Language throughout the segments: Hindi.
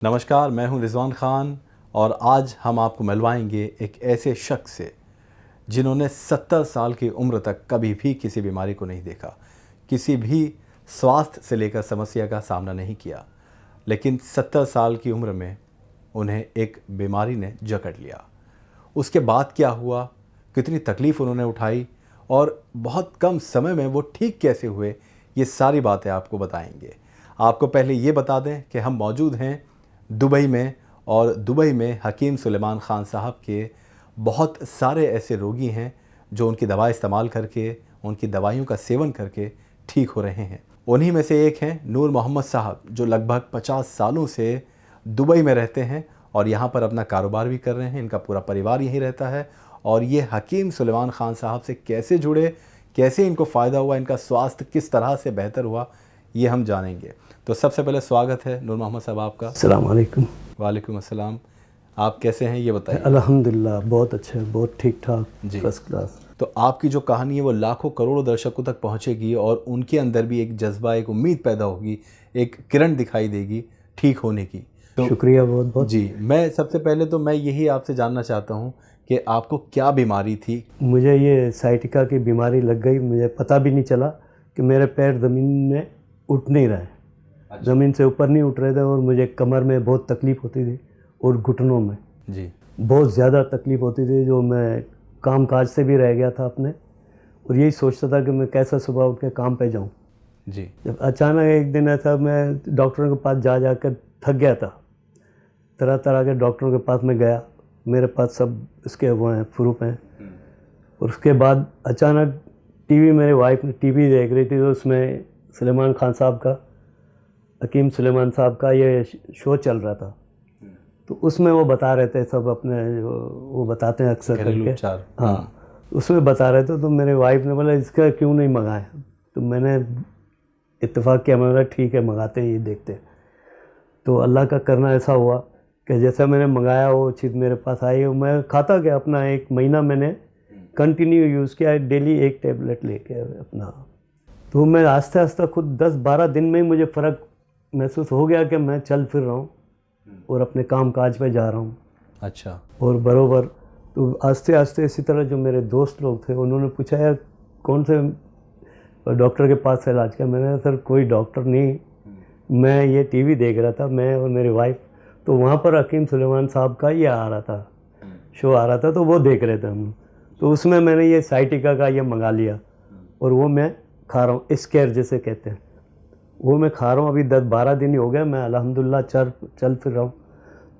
नमस्कार, मैं हूं रिजवान खान और आज हम आपको मिलवाएंगे एक ऐसे शख्स से जिन्होंने 70 साल की उम्र तक कभी भी किसी बीमारी को नहीं देखा, किसी भी स्वास्थ्य से लेकर समस्या का सामना नहीं किया, लेकिन 70 साल की उम्र में उन्हें एक बीमारी ने जकड़ लिया। उसके बाद क्या हुआ, कितनी तकलीफ़ उन्होंने उठाई और बहुत कम समय में वो ठीक कैसे हुए, ये सारी बातें आपको बताएंगे। आपको पहले ये बता दें कि हम मौजूद हैं दुबई में, और दुबई में हकीम सुलेमान ख़ान साहब के बहुत सारे ऐसे रोगी हैं जो उनकी दवा इस्तेमाल करके, उनकी दवाइयों का सेवन करके ठीक हो रहे हैं। उन्हीं में से एक हैं नूर मोहम्मद साहब, जो लगभग 50 सालों से दुबई में रहते हैं और यहाँ पर अपना कारोबार भी कर रहे हैं। इनका पूरा परिवार यहीं रहता है और ये हकीम सुलेमान ख़ान साहब से कैसे जुड़े, कैसे इनको फ़ायदा हुआ, इनका स्वास्थ्य किस तरह से बेहतर हुआ, ये हम जानेंगे। तो सबसे पहले स्वागत है नूर मोहम्मद साहब आपका। अस्सलाम वालेकुम। वालेकुम अस्सलाम। आप कैसे हैं ये बताइए। अल्हम्दुलिल्लाह, बहुत अच्छे, बहुत ठीक ठाक, जी। First class. तो आपकी जो कहानी है वो लाखों करोड़ों दर्शकों तक पहुंचेगी और उनके अंदर भी एक जज्बा, एक उम्मीद पैदा होगी, एक किरण दिखाई देगी ठीक होने की। तो शुक्रिया बहुत बहुत। जी, मैं सबसे पहले तो मैं यही आपसे जानना चाहता हूँ कि आपको क्या बीमारी थी। मुझे ये साइटिका की बीमारी लग गई, मुझे पता भी नहीं चला कि मेरे पैर ज़मीन में उठ नहीं रहे। ज़मीन से ऊपर नहीं उठ रहे थे और मुझे कमर में बहुत तकलीफ़ होती थी और घुटनों में जी। बहुत ज़्यादा तकलीफ़ होती थी, जो मैं काम काज से भी रह गया था अपने, और यही सोचता था कि मैं कैसे सुबह उठ के काम पे जाऊं। जी। जब अचानक एक दिन ऐसा, मैं डॉक्टरों के पास जा कर थक गया था, तरह तरह के डॉक्टरों के पास मैं गया, मेरे पास सब इसके वो हैं, प्रूफ हैं। और उसके बाद अचानक टीवी, मेरी वाइफ ने टीवी देख रही थी, तो उसमें सुलेमान खान साहब का, हकीम सुलेमान साहब का ये शो चल रहा था। तो उसमें वो बता रहे थे सब अपने, वो बताते हैं अक्सर करके। हाँ, उसमें बता रहे थे। तो मेरे वाइफ ने बोला इसका क्यों नहीं मंगाए। तो मैंने इत्तेफाक किया, मैंने बोला ठीक है मंगाते हैं, ये देखते हैं। तो अल्लाह का करना ऐसा हुआ कि जैसा मैंने मंगाया वो चीज़ मेरे पास आई। मैं खाता गया, अपना 1 महीना मैंने कंटिन्यू यूज़ किया, डेली 1 टेबलेट लेके अपना। तो मैं आस्ते आस्ते खुद 10-12 दिन में ही मुझे फ़र्क महसूस हो गया कि मैं चल फिर रहा हूँ और अपने काम काज पे जा रहा हूँ। अच्छा। और बरोबर तो आस्ते आस्ते इसी तरह जो मेरे दोस्त लोग थे, उन्होंने पूछा यार कौन से डॉक्टर के पास इलाज किया। मैंने सर कोई डॉक्टर नहीं, मैं ये टीवी देख रहा था, मैं और मेरी वाइफ। तो वहाँ पर हकीम सुलेमान साहब का ये आ रहा था, शो आ रहा था, तो वो देख रहे थे हम। तो उसमें मैंने ये साइटिका का ये मंगा लिया और वो मैं खा रहा हूँ, स्केयर जिसे कहते हैं, वो मैं खा रहा हूँ। अभी 10-12 दिन ही हो गए, मैं अल्हम्दुलिल्लाह चल फिर रहा हूँ।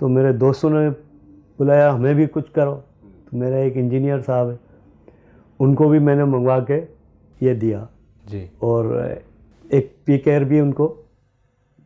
तो मेरे दोस्तों ने बुलाया हमें भी कुछ करो। तो मेरा एक इंजीनियर साहब है, उनको भी मैंने मंगवा के ये दिया जी। और एक पीकेयर भी उनको,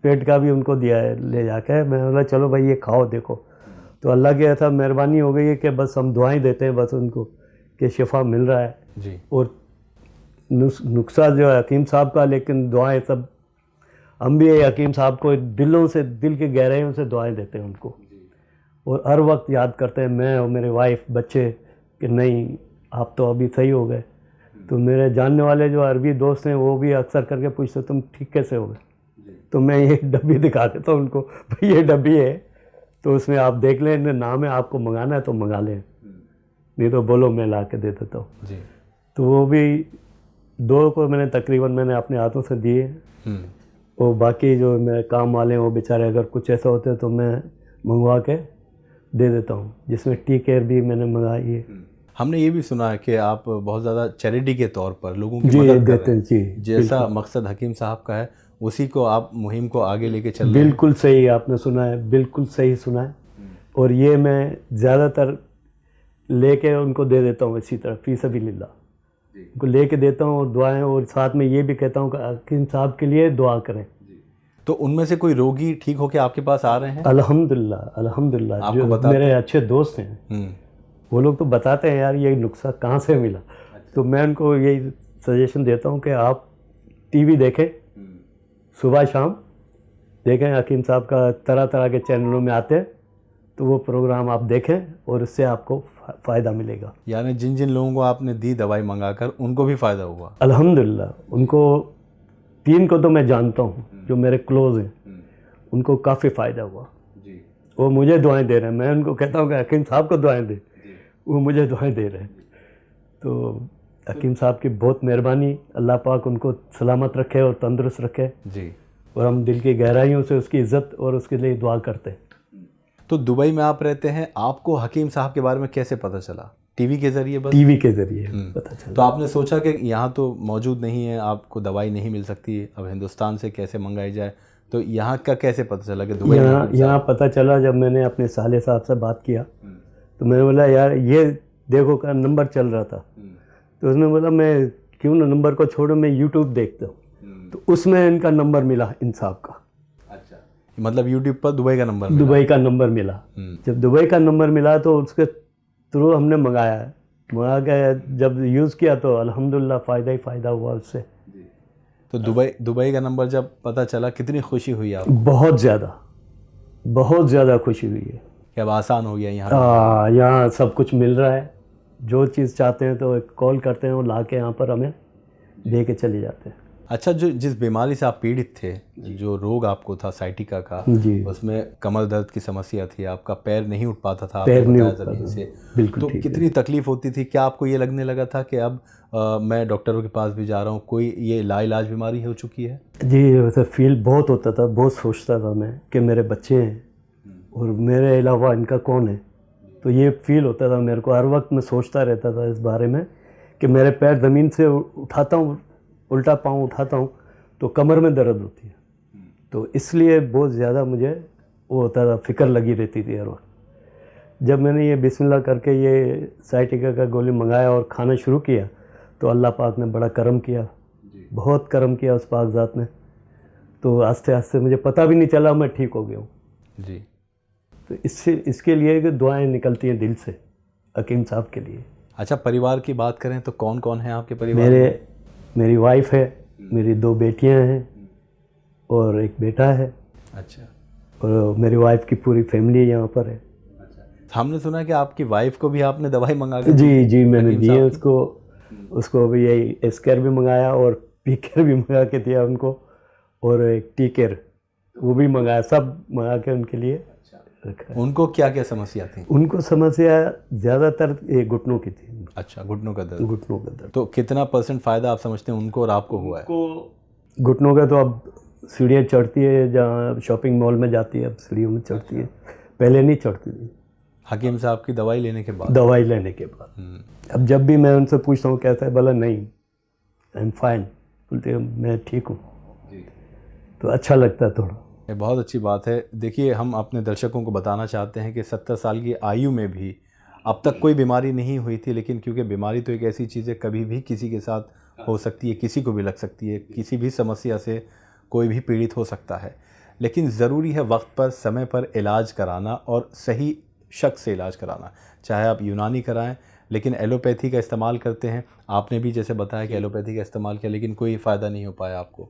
पेट का भी उनको दिया है ले जाके। मैंने बोला चलो भाई ये खाओ देखो। तो अल्लाह की ऐसा मेहरबानी हो गई है कि बस हम दुआएं देते हैं बस उनको कि शिफा मिल रहा है जी। और नुस्खा जो है हकीम साहब का, लेकिन दुआएं सब हम भी हकीम साहब को दिलों से, दिल की गहराइयों से दुआएं देते हैं उनको, और हर वक्त याद करते हैं, मैं और मेरे वाइफ बच्चे, कि नहीं आप तो अभी सही हो गए। तो मेरे जानने वाले जो अरबी दोस्त हैं वो भी अक्सर करके पूछते तुम ठीक कैसे हो गए। तो मैं ये डब्बी दिखा देता हूँ उनको, भाई ये डब्बी है, तो उसमें आप देख लें, नाम है, आपको मंगाना है तो मंगा लें, नहीं तो बोलो मैं ला के दे देता हूँ। जी। तो वो भी 2 को मैंने तकरीबन मैंने अपने हाथों से दिए। और बाकी जो मेरे काम वाले हैं वो बेचारे अगर कुछ ऐसा होता है तो मैं मंगवा के दे देता हूँ, जिसमें टी केयर भी मैंने मंगाई है। हमने ये भी सुना है कि आप बहुत ज़्यादा चैरिटी के तौर पर लोगों की जी मदद कर देते रहे हैं हैं। जी, जैसा मकसद हकीम साहब का है उसी को आप मुहिम को आगे लेके चल रहे हैं। बिल्कुल सही आपने सुना है, बिल्कुल सही सुना है। और ये मैं ज़्यादातर लेके उनको दे देता हूँ इसी तरह फी सबीलिल्लाह, उनको लेके देता हूँ और दुआएं, और साथ में ये भी कहता हूँ कि हकीम साहब के लिए दुआ करें। तो उनमें से कोई रोगी ठीक होके आपके पास आ रहे हैं? अल्हम्दुलिल्लाह अल्हम्दुलिल्लाह। जो मेरे अच्छे दोस्त हैं वो लोग तो बताते हैं यार ये नुस्खा कहाँ से मिला। तो मैं उनको यही सजेशन देता हूँ कि आप टीवी देखें, सुबह शाम देखें, हकीम साहब का तरह तरह के चैनलों में आते हैं, तो वो प्रोग्राम आप देखें और उससे आपको फ़ायदा मिलेगा। यानी जिन जिन लोगों को आपने दी दवाई मंगाकर उनको भी फ़ायदा हुआ? अल्हम्दुलिल्लाह। उनको 3 को तो मैं जानता हूँ जो मेरे क्लोज़ हैं, उनको काफ़ी फ़ायदा हुआ। वो मुझे दुआएं दे रहे हैं, मैं उनको कहता हूँ कि हकीम साहब को दुआएं दे, वो मुझे दुआएं दे रहे हैं। तो हकीम साहब की बहुत मेहरबानी, अल्लाह पाक उनको सलामत रखे और तंदुरुस्त रखे जी। और हम दिल की गहराइयों से उसकी इज़्ज़त और उसके लिए दुआ करते हैं। तो दुबई में आप रहते हैं, आपको हकीम साहब के बारे में कैसे पता चला? टीवी के ज़रिए बस? टीवी के ज़रिए पता चला। तो आपने सोचा कि यहाँ तो मौजूद नहीं है, आपको दवाई नहीं मिल सकती, अब हिंदुस्तान से कैसे मंगाई जाए, तो यहाँ का कैसे पता चला कि दुबई में हकीम यहाँ पता चला जब मैंने अपने साले साहब से बात किया, तो मैंने बोला यार ये देखो का नंबर चल रहा था, तो उसने बोला मैं क्यों ना नंबर को छोड़ो, मैं यूट्यूब देखता हूँ, तो उसमें इनका नंबर मिला इन साहब का। अच्छा, मतलब यूट्यूब पर दुबई का नंबर मिला? दुबई का नंबर मिला। जब दुबई का नंबर मिला तो उसके थ्रू हमने मंगाया है, मंगा के जब यूज़ किया तो अल्हम्दुलिल्लाह फ़ायदा ही फ़ायदा हुआ उससे। तो दुबई का नंबर जब पता चला कितनी खुशी हुई आपको? बहुत ज़्यादा खुशी हुई है कि अब आसान हो गया यहाँ? यहाँ सब कुछ मिल रहा है, जो चीज़ चाहते हैं तो एक कॉल करते हैं, वो ला के यहाँ पर हमें दे के चले जाते हैं। अच्छा, जो जिस बीमारी से आप पीड़ित थे, जो रोग आपको था साइटिका का, जी, उसमें कमर दर्द की समस्या थी, आपका पैर नहीं उठ पाता था, पैर आपने नहीं बताया उठ पाता ज़मीन से, बिल्कुल तो ठीक कितनी तकलीफ होती थी? क्या आपको ये लगने लगा था कि अब मैं डॉक्टरों के पास भी जा रहा हूँ, कोई ये लाइलाज बीमारी हो चुकी है? जी, वैसे फील बहुत होता था, बहुत सोचता था मैं कि मेरे बच्चे हैं और मेरे अलावा इनका कौन है, तो ये फील होता था मेरे को, हर वक्त मैं सोचता रहता था इस बारे में कि मेरे पैर ज़मीन से उठाता हूँ, उल्टा पाँव उठाता हूँ तो कमर में दर्द होती है, तो इसलिए बहुत ज़्यादा मुझे वो होता था, फिक्र लगी रहती थी हर वक्त। जब मैंने ये बिस्मिल्लाह करके ये साइटिका का गोली मंगाया और खाना शुरू किया तो अल्लाह पाक ने बड़ा करम किया, बहुत करम किया उस पाक ज़ात ने, तो आस्ते आस्ते मुझे पता भी नहीं चला मैं ठीक हो गया हूँ जी। तो इसके लिए कि दुआएं निकलती हैं दिल से हकीम साहब के लिए। अच्छा, परिवार की बात करें तो कौन कौन है आपके परिवार में? मेरी वाइफ है, मेरी 2 बेटियां हैं और एक बेटा है। अच्छा, और मेरी वाइफ की पूरी फैमिली यहाँ पर है। अच्छा, हमने सुना कि आपकी वाइफ को भी आपने दवाई मंगा के जी मैंने दिए उसको भी यही एस्केयर भी मंगाया और पीकेयर भी मंगा के दिया उनको, और एक टीकेयर वो भी मंगाया, सब मंगा के उनके लिए रखा है। उनको क्या क्या समस्या थी? उनको समस्या ज़्यादातर ये घुटनों की थी। अच्छा, घुटनों का दर्द। घुटनों का दर्द। तो कितना % फ़ायदा आप समझते हैं उनको और आपको हुआ है? घुटनों का तो अब सीढ़ियाँ चढ़ती है, जहाँ शॉपिंग मॉल में जाती है अब सीढ़ियों में चढ़ती है, पहले नहीं चढ़ती थी। हकीम साहब की दवाई लेने के बाद? दवाई लेने के बाद। अब जब भी मैं उनसे पूछता हूँ कैसा है, बोला नहीं आई एम फाइन, बोलते मैं ठीक हूँ, तो अच्छा लगता है थोड़ा। ये बहुत अच्छी बात है। देखिए, हम अपने दर्शकों को बताना चाहते हैं कि 70 साल की आयु में भी अब तक कोई बीमारी नहीं हुई थी, लेकिन क्योंकि बीमारी तो एक ऐसी चीज़ है, कभी भी किसी के साथ हो सकती है, किसी को भी लग सकती है, किसी भी समस्या से कोई भी पीड़ित हो सकता है, लेकिन ज़रूरी है वक्त पर समय पर इलाज कराना और सही शख्स से इलाज कराना। चाहे आप यूनानी कराएं, लेकिन एलोपैथी का इस्तेमाल करते हैं, आपने भी जैसे बताया कि एलोपैथी का इस्तेमाल किया लेकिन कोई फ़ायदा नहीं हो पाया आपको,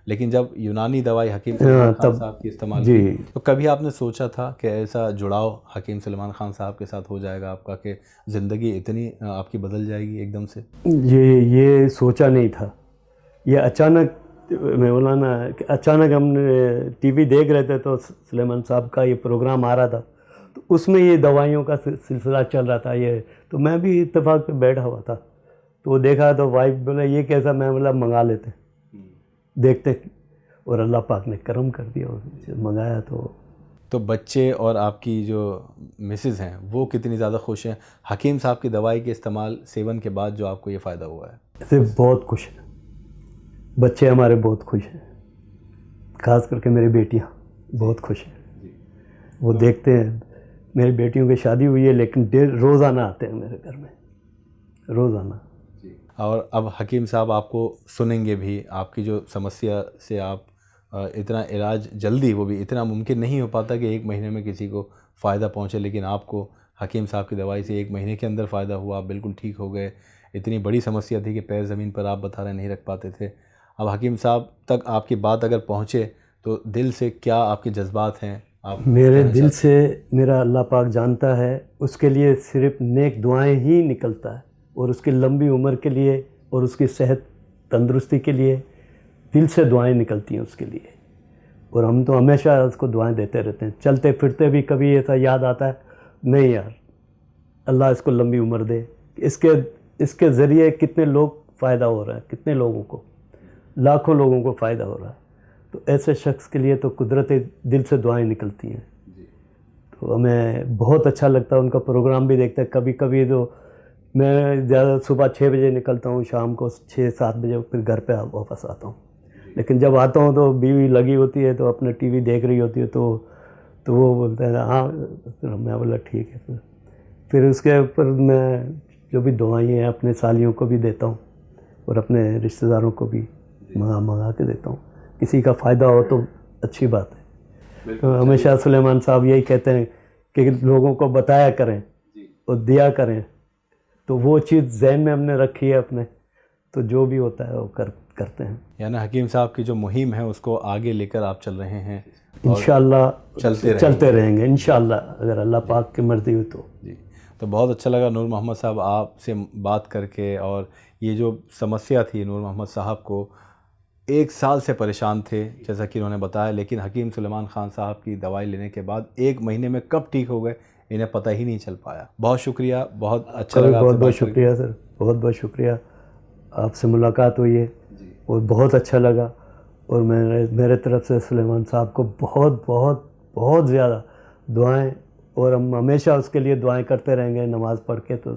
लेकिन जब यूनानी दवाई हकीम सलमान खान साहब की इस्तेमाल की, तो कभी आपने सोचा था कि ऐसा जुड़ाव हकीम सलमान खान साहब के साथ हो जाएगा आपका, कि ज़िंदगी इतनी आपकी बदल जाएगी एकदम से? ये सोचा नहीं था, ये अचानक, मैं बोला ना कि अचानक हमने टीवी देख रहे थे तो सलमान साहब का ये प्रोग्राम आ रहा था, तो उसमें ये दवाइयों का सिलसिला चल रहा था, ये तो मैं भी इत्तेफाक पे बैठा हुआ था, तो वो देखा तो वाइफ बोला ये कैसा, मैं बोला मंगा लेते देखते, और अल्लाह पाक ने करम कर दिया और मंगाया। तो बच्चे और आपकी जो मिसेज़ हैं वो कितनी ज़्यादा खुश हैं हकीम साहब की दवाई के इस्तेमाल सेवन के बाद जो आपको ये फ़ायदा हुआ है? ऐसे बहुत खुश हैं बच्चे हमारे, बहुत खुश हैं, ख़ास करके मेरी बेटियां बहुत खुश हैं। वो देखते हैं, मेरी बेटियों की शादी हुई है लेकिन रोज़ाना आते हैं मेरे घर में, रोज़ाना। और अब हकीम साहब आपको सुनेंगे भी, आपकी जो समस्या से आप इतना इलाज जल्दी, वो भी इतना मुमकिन नहीं हो पाता कि 1 महीने में किसी को फ़ायदा पहुंचे, लेकिन आपको हकीम साहब की दवाई से 1 महीने के अंदर फ़ायदा हुआ, आप बिल्कुल ठीक हो गए। इतनी बड़ी समस्या थी कि पैर ज़मीन पर आप बता रहे नहीं रख पाते थे, अब हकीम साहब तक आपकी बात अगर पहुँचे तो दिल से क्या आपके जज्बात हैं? आप मेरे दिल से, मेरा अल्लाह पाक जानता है, उसके लिए सिर्फ नेक दुआएं ही निकलता है, और उसकी लंबी उम्र के लिए और उसकी सेहत तंदुरुस्ती के लिए दिल से दुआएं निकलती हैं उसके लिए, और हम तो हमेशा उसको दुआएं देते रहते हैं। चलते फिरते भी कभी ऐसा याद आता है, नहीं यार अल्लाह इसको लंबी उम्र दे, इसके ज़रिए कितने लोग फ़ायदा हो रहा है, कितने लोगों को, लाखों लोगों को फ़ायदा हो रहा है। तो ऐसे शख्स के लिए तो कुदरती दिल से दुआएं निकलती हैं। तो हमें बहुत अच्छा लगता है, उनका प्रोग्राम भी देखते हैं। कभी कभी तो मैं ज़्यादा सुबह 6 बजे निकलता हूँ, शाम को 6-7 बजे फिर घर पे वापस आता हूँ। लेकिन जब आता हूँ तो बीवी लगी होती है, तो अपने टीवी देख रही होती है, तो वो बोलते हैं हाँ, मैं बोला ठीक है। फिर उसके ऊपर मैं जो भी दुआएं हैं अपने सालियों को भी देता हूँ और अपने रिश्तेदारों को भी मंगा के देता हूँ। किसी का फ़ायदा हो तो अच्छी बात है। तो हमेशा सुलेमान साहब यही कहते हैं कि लोगों को बताया करें और दिया करें। तो वो चीज़ ज़हन में हमने रखी है अपने, तो जो भी होता है वो करते हैं। यानी हकीम साहब की जो मुहिम है उसको आगे लेकर आप चल रहे हैं, इंशाअल्लाह चलते रहेंगे इंशाअल्लाह, अगर अल्लाह पाक की मर्ज़ी हुई तो। जी, तो बहुत अच्छा लगा नूर मोहम्मद साहब आपसे बात करके। और ये जो समस्या थी, नूर मोहम्मद साहब को 1 साल से परेशान थे जैसा कि उन्होंने बताया, लेकिन हकीम सुलेमान ख़ान साहब की दवाई लेने के बाद 1 महीने में कब ठीक हो गए इन्हें पता ही नहीं चल पाया। बहुत शुक्रिया, बहुत अच्छा लगा। बहुत बहुत शुक्रिया सर, बहुत बहुत शुक्रिया। आपसे मुलाकात हुई है और बहुत अच्छा लगा। और मेरे तरफ से सुलेमान साहब को बहुत बहुत बहुत ज़्यादा दुआएं, और हम हमेशा उसके लिए दुआएं करते रहेंगे नमाज़ पढ़ के। तो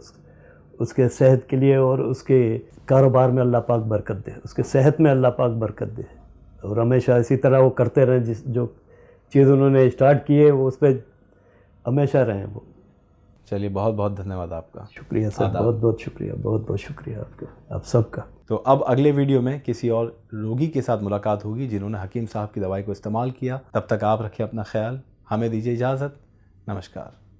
उसके सेहत के लिए और उसके कारोबार में अल्लाह पाक बरकत दे, उसके सेहत में अल्लाह पाक बरकत दे, और हमेशा इसी तरह वो करते रहें। जो चीज़ उन्होंने स्टार्ट की है वो उस पर हमेशा रहें वो। चलिए, बहुत बहुत धन्यवाद आपका। शुक्रिया सर, बहुत बहुत शुक्रिया, बहुत बहुत शुक्रिया आपका, आप सबका। तो अब अगले वीडियो में किसी और रोगी के साथ मुलाकात होगी जिन्होंने हकीम साहब की दवाई को इस्तेमाल किया। तब तक आप रखिए अपना ख्याल, हमें दीजिए इजाज़त। नमस्कार।